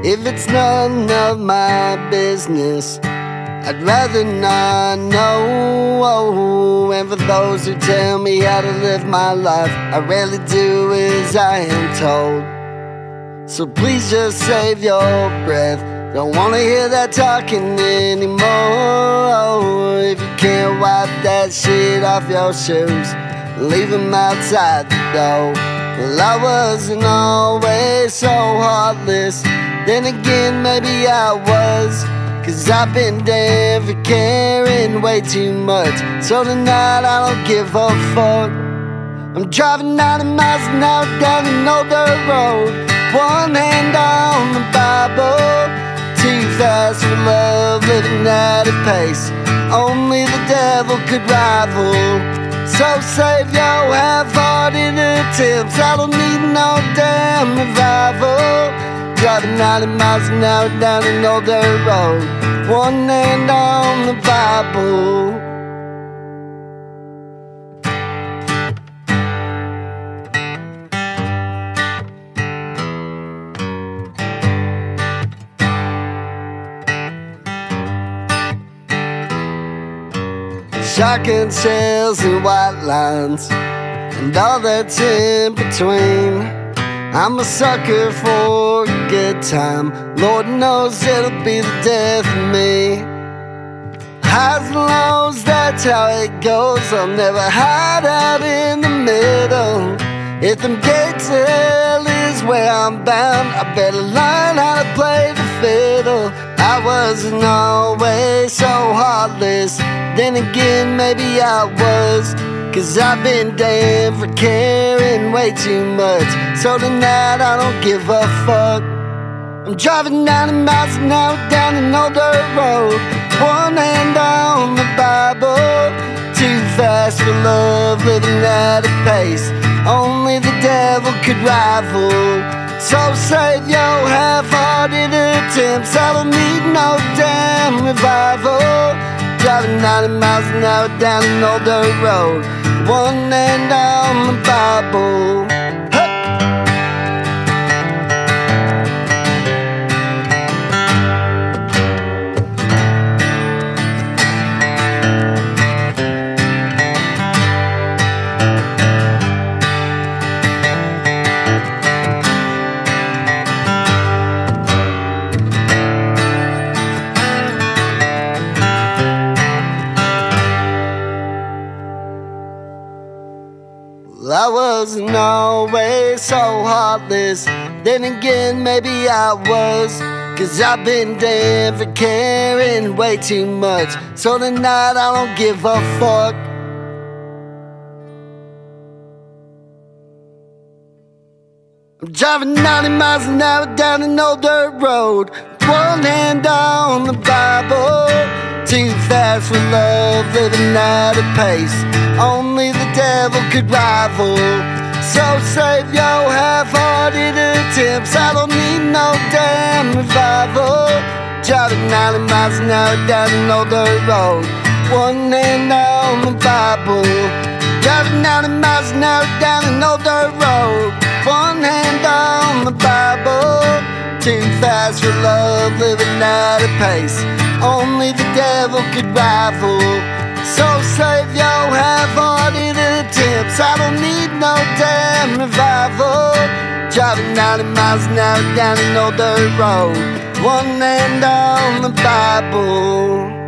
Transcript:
If it's none of my business, I'd rather not know. And for those who tell me how to live my life, I rarely do as I am told. So please just save your breath, don't wanna hear that talking anymore. If you can't wipe that shit off your shoes, leave them outside the door. Well, I wasn't always so heartless, then again maybe I was, 'cause I've been damned for caring way too much. So tonight I don't give a fuck. I'm driving 90 miles an hour down an old dirt road, one hand on the Bible, too fast for love, living at a pace only the devil could rival. So save your half-hearted attempts, I don't need no damn revival. Driving 90 miles an hour down an old dirt road, one hand on the Bible. Shotgun shells and white lines and all that's in between. I'm a sucker for a good time, Lord knows it'll be the death of me. Highs and lows, that's how it goes, I'll never hide out in the middle. If them gates of hell is where I'm bound, I better learn how to play the fiddle. I wasn't always so heartless, then again maybe I was, 'cause I've been damned for caring way too much. So tonight I don't give a fuck. I'm driving 90 miles an hour down an old dirt road, one hand on the Bible, too fast for love, living at a pace only the devil could rival. So save your half-hearted attempts, I don't need no damn revival. Driving 90 miles an hour down an old dirt road, one hand on the Bible. I wasn't always so heartless, then again maybe I was, 'cause I've been damned for caring way too much. So tonight I don't give a fuck. I'm driving 90 miles an hour down an old dirt road, one hand on the Bible, too fast for love, living at a pace only the devil could rival. So save your half-hearted attempts, I don't need no damn revival. Driving 90 miles an hour down an old dirt road, one hand on the Bible. Driving 90 miles an hour down an old dirt road, one hand on the Bible, too fast for love, living at a pace only the devil could rival. So save your half-hearted attempts, I don't need no damn revival. Driving 90 miles an hour down an old dirt road, one hand on the Bible.